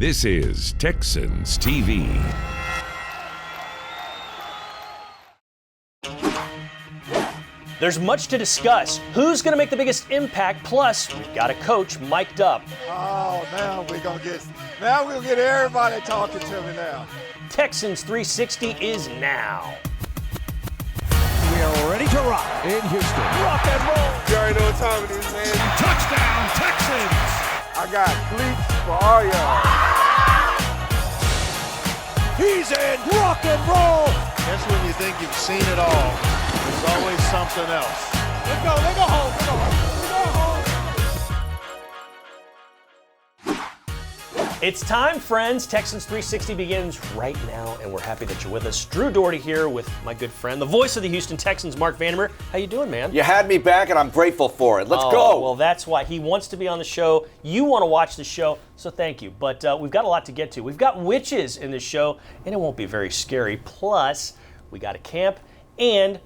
This is Texans TV. There's much to discuss. Who's going to make the biggest impact? Plus, we've got a coach mic'd up. Oh, now we're gonna get everybody talking to me now. Texans 360 is now. We are ready to rock in Houston. Rock and roll. You already know what time it is, man. Touchdown, Texans. I got bleeps for all y'all. He's in rock and roll. That's when you think you've seen it all. There's always something else. Let's go home. Let's go home. It's time, friends. Texans 360 begins right now, and we're happy that you're with us. Drew Doherty here with my good friend, the voice of the Houston Texans, Mark Vandermeer. How you doing, man? You had me back, and I'm grateful for it. Let's go. Well, that's why he wants to be on the show. You want to watch the show, so thank you. But we've got a lot to get to. We've got witches in this show, and it won't be very scary. Plus, we got a camp, and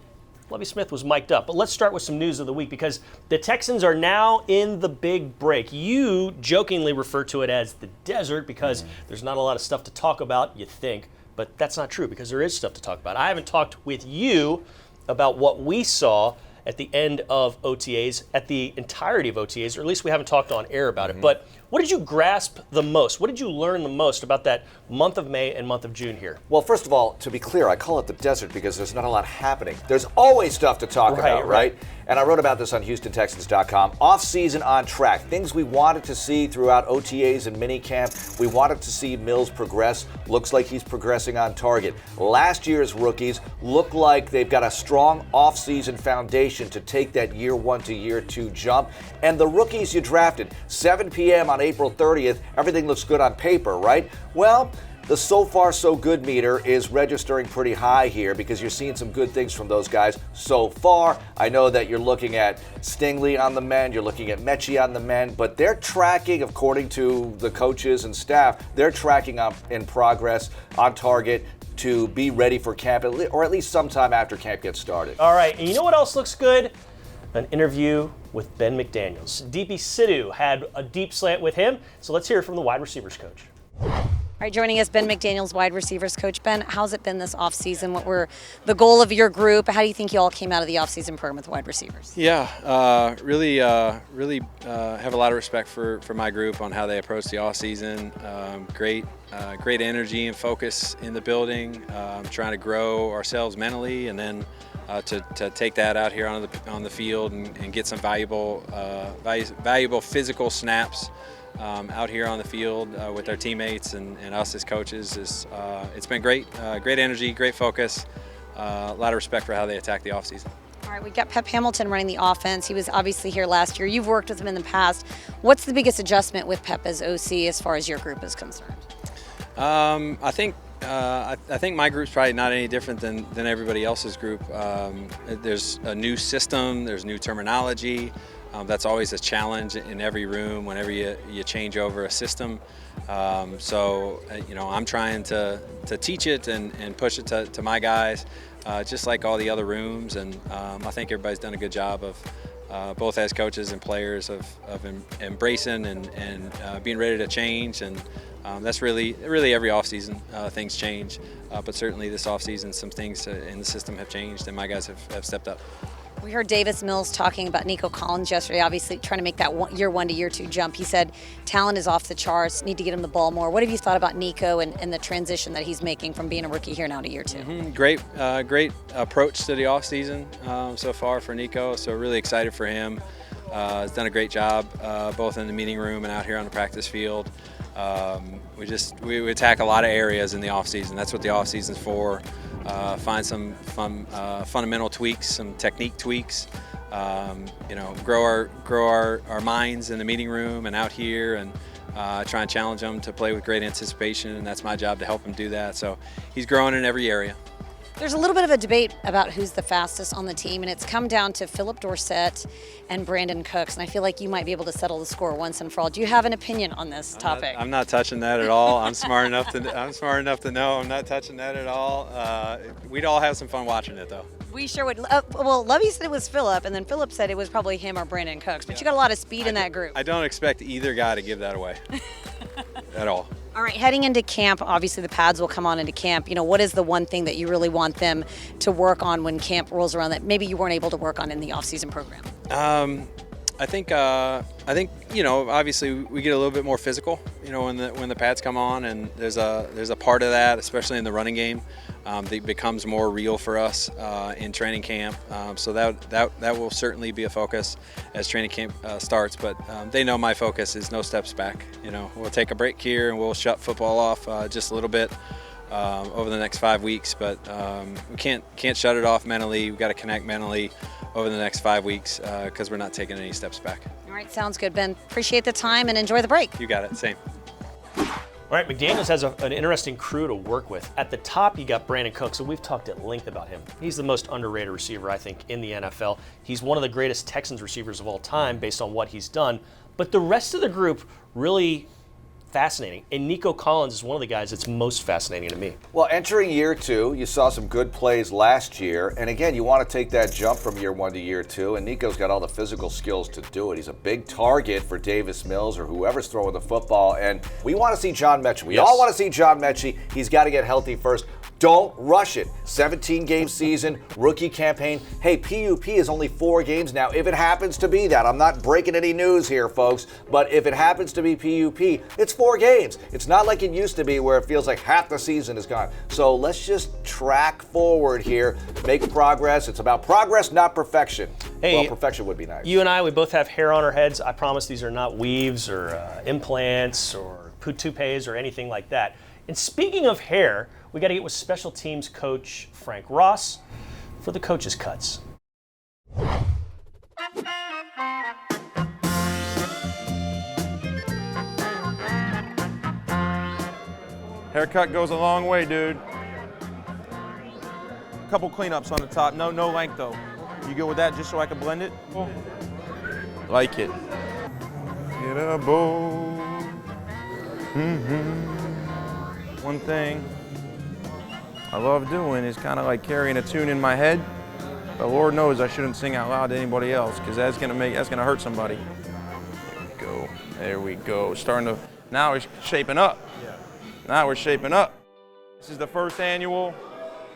Lovie Smith was mic'd up. But let's start with some news of the week because the Texans are now in the big break. You jokingly refer to it as the desert because there's not a lot of stuff to talk about, you think. But that's not true because there is stuff to talk about. I haven't talked with you about what we saw at the end of OTAs, at the entirety of OTAs, or at least we haven't talked on air about it. But what did you grasp the most? What did you learn the most about that month of May and month of June here? Well, first of all, to be clear, I call it the desert because there's not a lot happening. There's always stuff to talk about, right? And I wrote about this on HoustonTexans.com. Off-season on track. Things we wanted to see throughout OTAs and minicamp. We wanted to see Mills progress. Looks like he's progressing on target. Last year's rookies look like they've got a strong off-season foundation to take that year one to year two jump. And the rookies you drafted, 7 p.m. on April 30th, everything looks good on paper, right? Well, the so far so good meter is registering pretty high here because you're seeing some good things from those guys so far. I know that you're looking at Stingley on the mend, you're looking at Mechie on the mend, but they're tracking, according to the coaches and staff, they're tracking up in progress, on target to be ready for camp, or at least sometime after camp gets started. All right, and you know what else looks good? An interview with Ben Mcdaniels. DP Sidhu had a deep slant with him, so let's hear from the wide receivers coach. All right, joining us, Ben Mcdaniels, wide receivers coach. Ben, how's it been this offseason? What were the goal of your group? How do you think you all came out of the offseason program with wide receivers? Yeah, really have a lot of respect for my group on how they approach the offseason. Great energy and focus in the building. Trying to grow ourselves mentally, and then to take that out here on the field and get some valuable physical snaps. Out here on the field with our teammates and us as coaches it's been great energy, great focus, a lot of respect for how they attack the offseason. All right, we've got Pep Hamilton running the offense. He was obviously here last year. You've worked with him in the past. What's the biggest adjustment with Pep as OC as far as your group is concerned? I think my group's probably not any different than everybody else's group. There's a new system, there's new terminology. That's always a challenge in every room whenever you change over a system. I'm trying to teach it and push it to my guys, just like all the other rooms. And I think everybody's done a good job of, both as coaches and players, of embracing and being ready to change. And that's really every offseason things change. But certainly this offseason some things in the system have changed and my guys have stepped up. We heard Davis Mills talking about Nico Collins yesterday, obviously trying to make that year one to year two jump. He said talent is off the charts, need to get him the ball more. What have you thought about Nico and the transition that he's making from being a rookie here now to year two? Great approach to the offseason so far for Nico, so really excited for him. He's done a great job both in the meeting room and out here on the practice field. We attack a lot of areas in the offseason. That's what the offseason's for. Find some fundamental tweaks, some technique tweaks. Grow our minds in the meeting room and out here, and try and challenge them to play with great anticipation. And that's my job to help him do that. So he's growing in every area. There's a little bit of a debate about who's the fastest on the team, and it's come down to Phillip Dorsett and Brandon Cooks, and I feel like you might be able to settle the score once and for all. Do you have an opinion on this topic? I'm not touching that at all. I'm smart enough to know I'm not touching that at all. We'd all have some fun watching it, though. We sure would. Lovie said it was Phillip, and then Phillip said it was probably him or Brandon Cooks, but you got a lot of speed in that group. I don't expect either guy to give that away at all. All right, heading into camp, obviously the pads will come on into camp. What is the one thing that you really want them to work on when camp rolls around that maybe you weren't able to work on in the off-season program? I think obviously we get a little bit more physical, when the pads come on, and there's a part of that, especially in the running game, that becomes more real for us in training camp. So that will certainly be a focus as training camp starts. But they know my focus is no steps back. We'll take a break here and we'll shut football off just a little bit over the next 5 weeks. But we can't shut it off mentally. We've got to connect mentally over the next 5 weeks because we're not taking any steps back. All right, sounds good, Ben. Appreciate the time and enjoy the break. You got it. Same. All right, Mcdaniels has an interesting crew to work with. At the top, you got Brandon Cooks, and we've talked at length about him. He's the most underrated receiver, I think, in the NFL. He's one of the greatest Texans receivers of all time based on what he's done. But the rest of the group really fascinating. And Nico Collins is one of the guys that's most fascinating to me. Well, entering year 2, you saw some good plays last year. And again, you want to take that jump from year 1 to year 2. And Nico's got all the physical skills to do it. He's a big target for Davis Mills or whoever's throwing the football. And we want to see John Mechie. We all want to see John Mechie. He's got to get healthy first. Don't rush it. 17-game season, rookie campaign. Hey, PUP is only 4 games now. If it happens to be that, I'm not breaking any news here, folks, but if it happens to be PUP, it's 4 games. It's not like it used to be where it feels like half the season is gone. So let's just track forward here, make progress. It's about progress, not perfection. Hey, well, perfection would be nice. You and I, we both have hair on our heads. I promise these are not weaves or implants or toupees or anything like that. And speaking of hair, we got to get with special teams coach Frank Ross for the Coach's Cuts. Haircut goes a long way, dude. Couple cleanups on the top. No length though. You good with that just so I can blend it? Like it. Get a bowl. One thing I love doing is kind of like carrying a tune in my head, but Lord knows I shouldn't sing out loud to anybody else because that's gonna hurt somebody. There we go. Now it's shaping up. Now we're shaping up. This is the first annual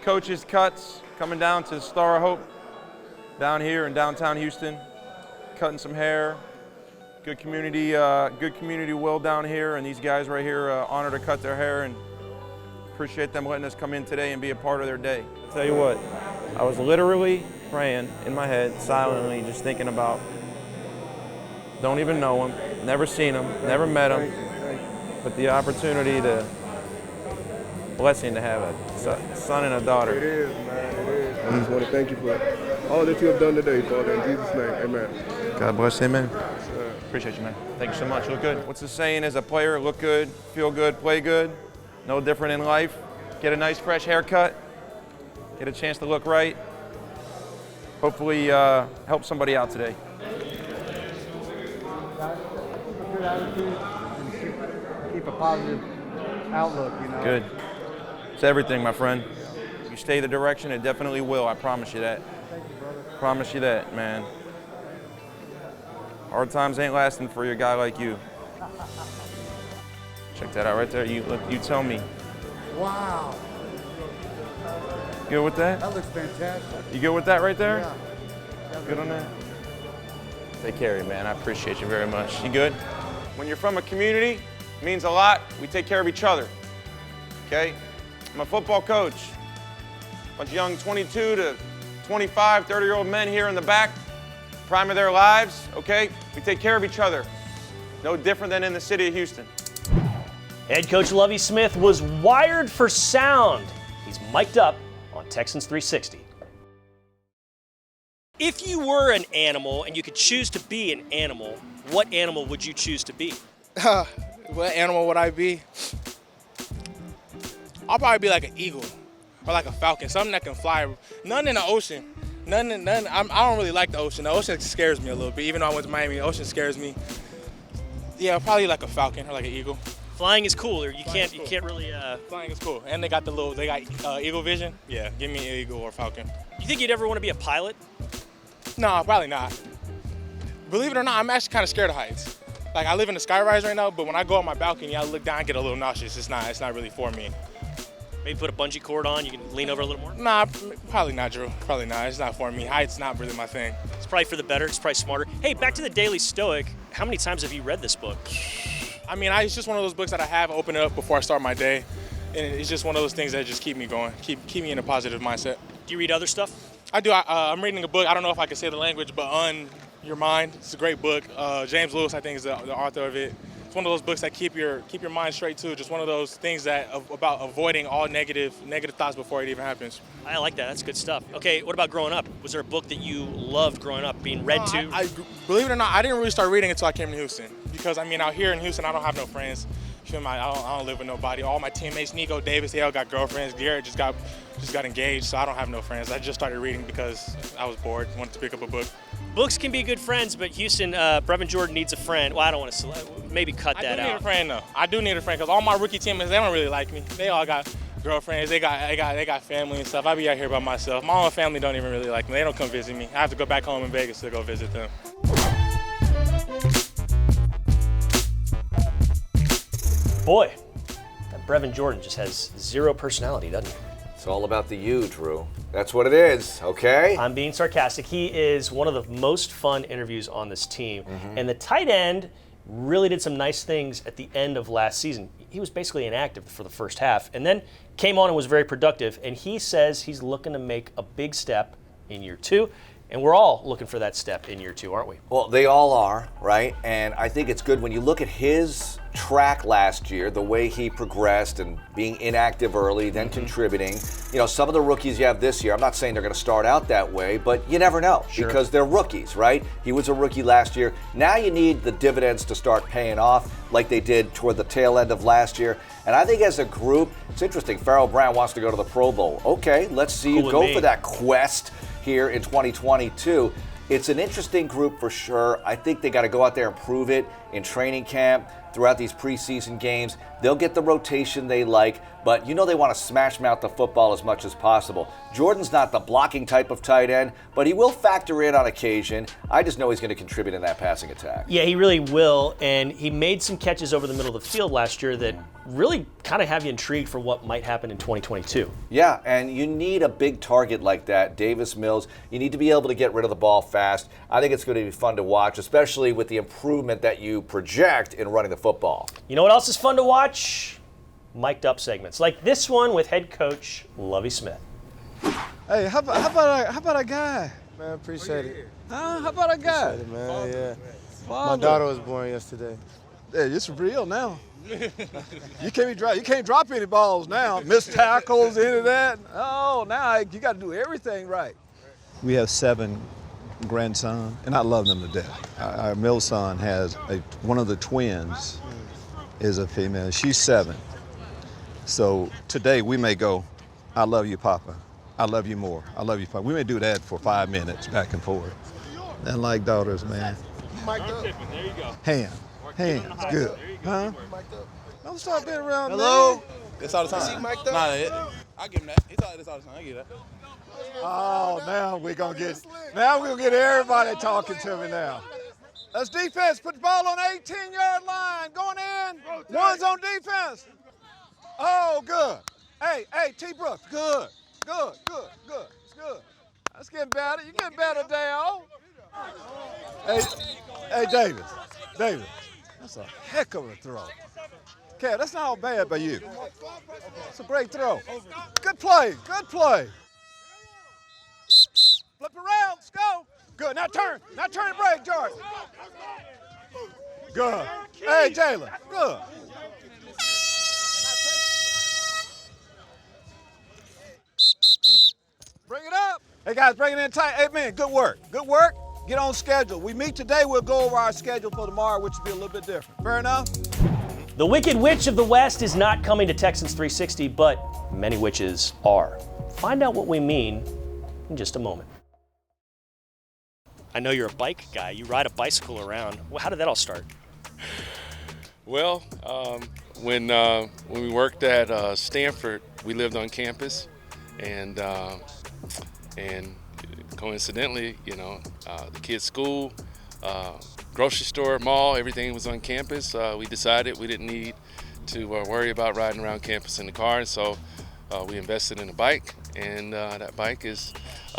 Coach's Cuts coming down to Star of Hope down here in downtown Houston, cutting some hair. Good community will down here, and these guys right here honor to cut their hair, and appreciate them letting us come in today and be a part of their day. I'll tell you what, I was literally praying in my head, silently, just thinking about, don't even know him, never seen him, never met him, but the opportunity blessing to have a son and a daughter. It is, man, it is. I just want to thank you for all that you have done today, Father, in Jesus' name, amen. God bless, amen. Appreciate you, man. Thank you so much. Look good. What's the saying as a player? Look good, feel good, play good. No different in life. Get a nice fresh haircut. Get a chance to look right. Hopefully help somebody out today. Keep a positive outlook, Good. It's everything, my friend. If you stay the direction, it definitely will. I promise you that. Thank you, brother. Promise you that, man. Hard times ain't lasting for a guy like you. Check that out right there. You tell me. Wow. You good with that? That looks fantastic. You good with that right there? Yeah. Good on that? Take care of you, man. I appreciate you very much. You good? When you're from a community, it means a lot. We take care of each other. Okay? I'm a football coach. A bunch of young 22 to 25, 30-year-old men here in the back, prime of their lives, okay? We take care of each other. No different than in the city of Houston. Head coach Lovie Smith was wired for sound. He's mic'd up on Texans 360. If you were an animal and you could choose to be an animal, what animal would you choose to be? What animal would I be? I'll probably be like an eagle or like a falcon, something that can fly. None in the ocean. None. I don't really like the ocean. The ocean scares me a little bit. Even though I went to Miami, the ocean scares me. Yeah, probably like a falcon or like an eagle. Flying is cool, or you can't really. Flying is cool, and they got eagle vision. Yeah, give me an eagle or falcon. You think you'd ever want to be a pilot? No, probably not. Believe it or not, I'm actually kind of scared of heights. Like, I live in a skyrise right now, but when I go on my balcony, I look down and get a little nauseous. It's not really for me. Maybe put a bungee cord on, you can lean over a little more? Nah, probably not, Drew. Probably not. It's not for me. Height's not really my thing. It's probably for the better. It's probably smarter. Hey, back to the Daily Stoic. How many times have you read this book? I mean, it's just one of those books that I have open up before I start my day. And it's just one of those things that just keep me going, keep me in a positive mindset. Do you read other stuff? I do. I'm reading a book. I don't know if I can say the language, but On Your Mind. It's a great book. James Lewis, I think, is the author of it. It's one of those books that keep your mind straight too. Just one of those things about avoiding all negative thoughts before it even happens. I like that. That's good stuff. Okay, what about growing up? Was there a book that you loved growing up, being read to? I believe it or not, I didn't really start reading until I came to Houston. Because I mean, out here in Houston, I don't have no friends. I don't live with nobody. All my teammates, Nico, Davis, they all got girlfriends. Garrett just got engaged, so I don't have no friends. I just started reading because I was bored, wanted to pick up a book. Books can be good friends, but Houston, Brevin Jordan needs a friend. Well, I don't want to maybe cut that out. I do need a friend though. I do need a friend because all my rookie teammates, they don't really like me. They all got girlfriends. They got family and stuff. I be out here by myself. My own family don't even really like me. They don't come visit me. I have to go back home in Vegas to go visit them. Boy, that Brevin Jordan just has zero personality, doesn't he? It's all about the you, Drew. That's what it is, okay? I'm being sarcastic. He is one of the most fun interviews on this team. And the tight end really did some nice things at the end of last season. He was basically inactive for the first half and then came on and was very productive. And he says he's looking to make a big step in year 2. And we're all looking for that step in year 2, aren't we? Well, they all are, right? And I think it's good when you look at his track last year, the way he progressed and being inactive early, then contributing. You know, some of the rookies you have this year, I'm not saying they're going to start out that way, but you never know because they're rookies, right? He was a rookie last year. Now you need the dividends to start paying off like they did toward the tail end of last year. And I think as a group, it's interesting. Farrell Brown wants to go to the Pro Bowl. Okay, let's see you go for that quest here in 2022. It's an interesting group for sure. I think they got to go out there and prove it in training camp, throughout these preseason games. They'll get the rotation they like, but you know they want to smash mouth the football as much as possible. Jordan's not the blocking type of tight end, but he will factor in on occasion. I just know he's going to contribute in that passing attack. Yeah, he really will, and he made some catches over the middle of the field last year that really kind of have you intrigued for what might happen in 2022. Yeah, and you need a big target like that, Davis Mills. You need to be able to get rid of the ball fast. I think it's going to be fun to watch, especially with the improvement that you project in running the football. You know what else is fun to watch? Mic'd up segments, like this one with head coach Lovie Smith. Hey, how about a guy? Man, appreciate it. Huh? How about a guy? Appreciate it, man, yeah. Father. My daughter was born yesterday. Yeah, it's real now. You can't drop any balls now. Missed tackles, any of that. Oh, now you got to do everything right. We have 7 grandsons, and I love them to death. Our middle son has one of the twins is a female. She's 7. So today we may go, I love you, Papa. I love you more. I love you, Papa. We may do that for 5 minutes back and forth. And like daughters, man. There you go. Hands, good. Huh? Don't start being around Hello? me. This all the time. Is he mic'd up? Nah, I give him that. He talk this all the time. I give that. Oh, now we're gonna get everybody talking to me now. That's defense. Put the ball on the 18-yard line. Going in. One's on defense. Oh, good. Hey, T. Brooks. Good. It's good. That's getting better. You're getting better, Dale. Hey, Davis. That's a heck of a throw. Kev, that's not all bad by you. It's a great throw. Good play. Flip around. Let's go. Good. Now turn and break, Jordan. Good. Hey, Jalen. Good. Bring it up. Hey, guys, bring it in tight. Hey, man, good work. Get on schedule. We meet today. We'll go over our schedule for tomorrow, which will be a little bit different. Fair enough? The Wicked Witch of the West is not coming to Texans 360, but many witches are. Find out what we mean in just a moment. I know you're a bike guy. You ride a bicycle around. Well, how did that all start? Well, when we worked at Stanford, we lived on campus, and coincidentally, the kids' school grocery store, mall, everything was on campus. We decided we didn't need to worry about riding around campus in the car, and so we invested in a bike, and that bike is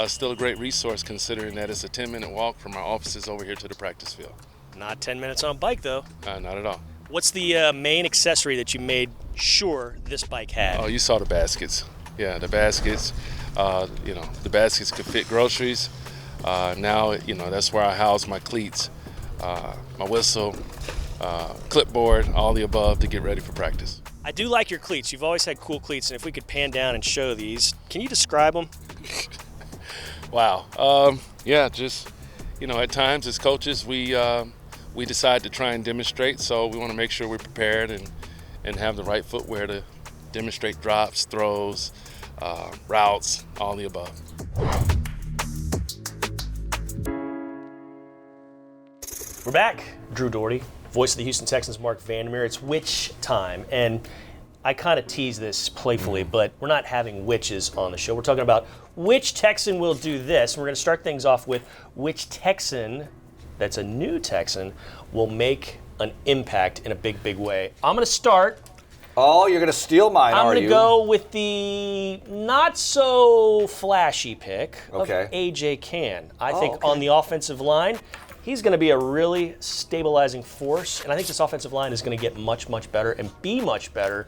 still a great resource considering that it's a 10-minute walk from our offices over here to the practice field. Not 10 minutes on bike, though. Not at all. What's the main accessory that you made sure this bike had? Oh, you saw the baskets. Yeah, the baskets. The baskets could fit groceries. Now, that's where I house my cleats, my whistle, clipboard, all the above to get ready for practice. I do like your cleats. You've always had cool cleats, and if we could pan down and show these, can you describe them? Wow. At times as coaches, we decide to try and demonstrate, so we want to make sure we're prepared and have the right footwear to demonstrate drops, throws, routes, all the above. We're back. Drew Doherty, voice of the Houston Texans, Mark Vandermeer. It's which time, and I kind of tease this playfully, but we're not having witches on the show. We're talking about which Texan will do this, and we're going to start things off with which Texan that's a new Texan will make an impact in a big, big way. I'm going to start. Oh, you're going to steal mine, I'm are going you? to go with the not so flashy pick of A.J. Cann. I think on the offensive line, he's going to be a really stabilizing force, and I think this offensive line is going to get much, much better and be much better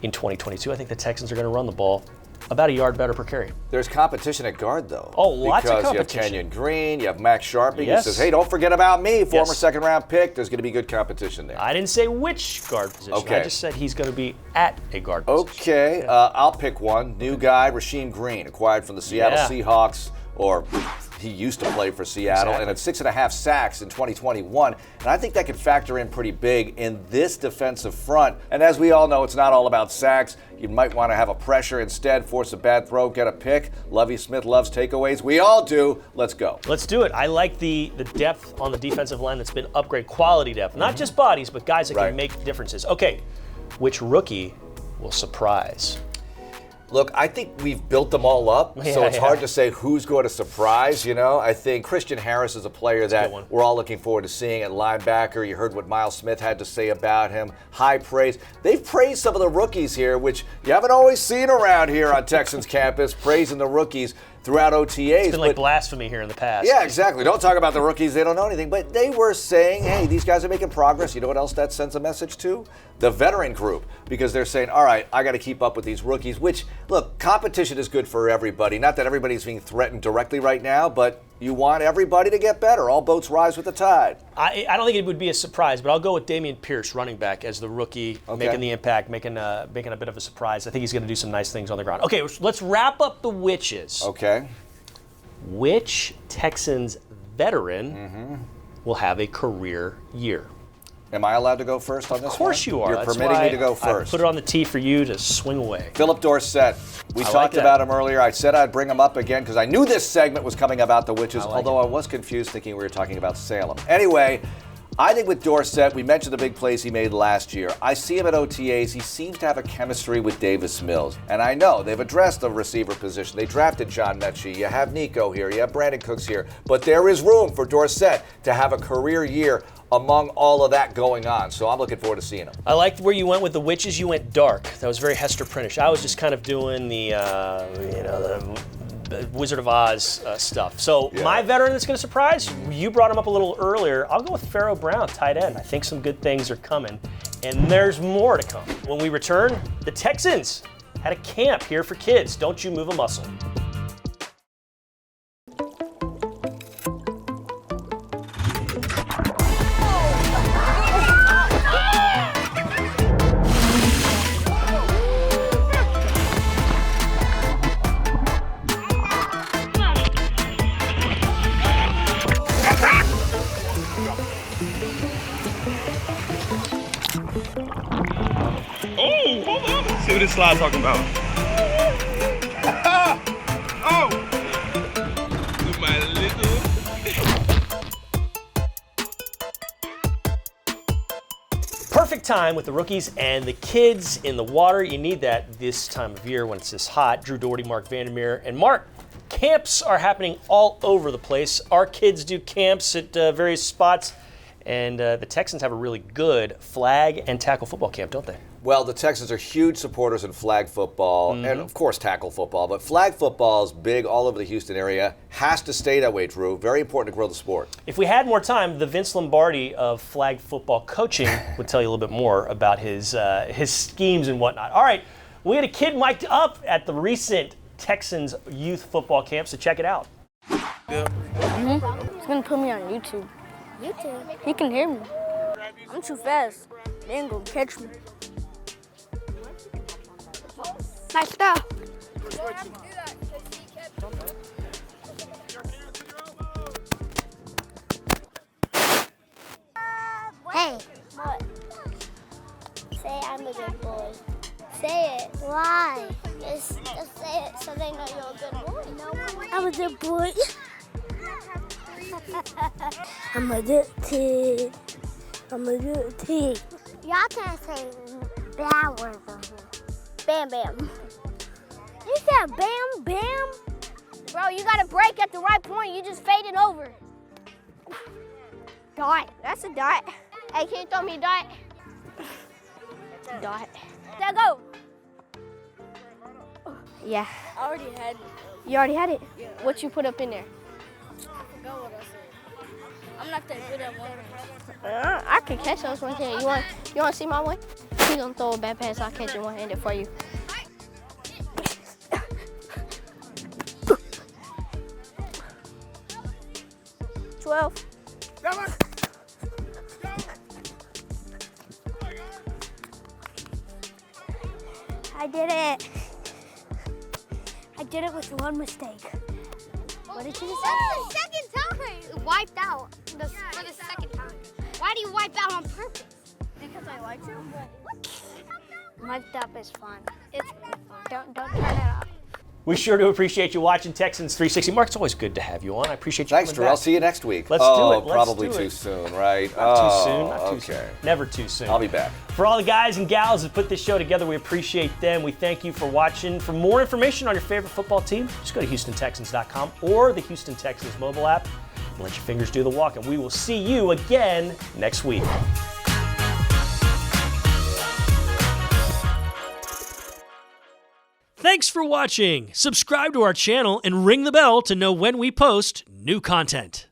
in 2022. I think the Texans are going to run the ball about a yard better per carry. There's competition at guard, though. Oh, lots of competition. Because you have Kenyon Green, you have Max Sharpie, Yes. who says, hey, don't forget about me, former Yes. second-round pick. There's going to be good competition there. I didn't say which guard position. Okay. I just said he's going to be at a guard position. Okay, I'll pick one. New guy, Rasheem Green, acquired from the Seattle Seahawks, or he used to play for Seattle, and had 6.5 sacks in 2021. And I think that could factor in pretty big in this defensive front. And as we all know, it's not all about sacks. You might want to have a pressure instead, force a bad throw, get a pick. Lovie Smith loves takeaways. We all do. Let's go. Let's do it. I like the depth on the defensive line that's been upgraded, quality depth. Not just bodies, but guys that can make differences. Okay, which rookie will surprise? Look, I think we've built them all up, so it's hard to say who's going to surprise, I think Christian Harris is a player that we're all looking forward to seeing at linebacker. You heard what Miles Smith had to say about him. High praise. They've praised some of the rookies here, which you haven't always seen around here on Texans campus, praising the rookies throughout OTAs. It's been like blasphemy here in the past. Yeah, exactly. Don't talk about the rookies. They don't know anything. But they were saying, hey, these guys are making progress. You know what else that sends a message to? The veteran group. Because they're saying, all right, I got to keep up with these rookies. Which, look, competition is good for everybody. Not that everybody's being threatened directly right now, but you want everybody to get better. All boats rise with the tide. I don't think it would be a surprise, but I'll go with Dameon Pierce, running back, as the rookie, making the impact, making a bit of a surprise. I think he's going to do some nice things on the ground. Okay, let's wrap up the witches. Okay. Which Texans veteran will have a career year? Am I allowed to go first on this one? Of course you are. You're That's permitting why me to go first. I put it on the tee for you to swing away. Philip Dorsett. We talked about him earlier. I said I'd bring him up again because I knew this segment was coming about the witches, although I was confused thinking we were talking about Salem. Anyway, I think with Dorsett, we mentioned the big plays he made last year. I see him at OTAs. He seems to have a chemistry with Davis Mills. And I know they've addressed the receiver position. They drafted John Mechie. You have Nico here. You have Brandon Cooks here. But there is room for Dorsett to have a career year among all of that going on. So I'm looking forward to seeing him. I liked where you went with the witches. You went dark. That was very Hester Pryntish. I was just kind of doing the Wizard of Oz stuff. So my veteran that's going to surprise, you brought him up a little earlier. I'll go with Pharaoh Brown, tight end. I think some good things are coming, and there's more to come. When we return, the Texans had a camp here for kids. Don't you move a muscle. See what this slide talking about. Oh! My little. Perfect time with the rookies and the kids in the water. You need that this time of year when it's this hot. Drew Doherty, Mark Vandermeer. And Mark, camps are happening all over the place. Our kids do camps at various spots. And the Texans have a really good flag and tackle football camp, don't they? Well, the Texans are huge supporters in flag football and, of course, tackle football. But flag football is big all over the Houston area. Has to stay that way, Drew. Very important to grow the sport. If we had more time, the Vince Lombardi of flag football coaching would tell you a little bit more about his schemes and whatnot. All right, we had a kid mic'd up at the recent Texans youth football camp, so check it out. He's going to put me on YouTube. YouTube? He can hear me. I'm too fast. They ain't going to catch me. Nice stuff. Hey. What? Say I'm a good boy. Say it. Why? Just say it so they know you're a good boy. No, I'm a good boy. I'm a good kid. I'm a good kid. Y'all can't say bad words on here. Bam, bam. You said bam, bam? Bro, you got to break at the right point. You just faded over. Dot. That's a dot. Hey, can you throw me a dot? Dot. There go. Yeah. I already had it. You already had it? Yeah. What you put up in there? I forgot what I said. I'm not that good at one hand. I can catch those one hand. You want to see my way? He's going to throw a bad pass. I'll catch it one-handed for you. I did it. I did it with one mistake. What did you say? That's the second time. Wiped out for the second time. Why do you wipe out on purpose? Because I like to. Mic'd up is fun. It's fun. Don't turn it off. We sure do appreciate you watching Texans 360. Mark, it's always good to have you on. I appreciate you Thanks, coming Drew. back. I'll see you next week. Let's do it. Let's Probably do too it. soon, right? Not too soon. Not too soon. Okay. Never too soon. I'll be back. For all the guys and gals that put this show together, we appreciate them. We thank you for watching. For more information on your favorite football team, just go to HoustonTexans.com or the Houston Texans mobile app and let your fingers do the walking. We will see you again next week. Thanks for watching. Subscribe to our channel and ring the bell to know when we post new content.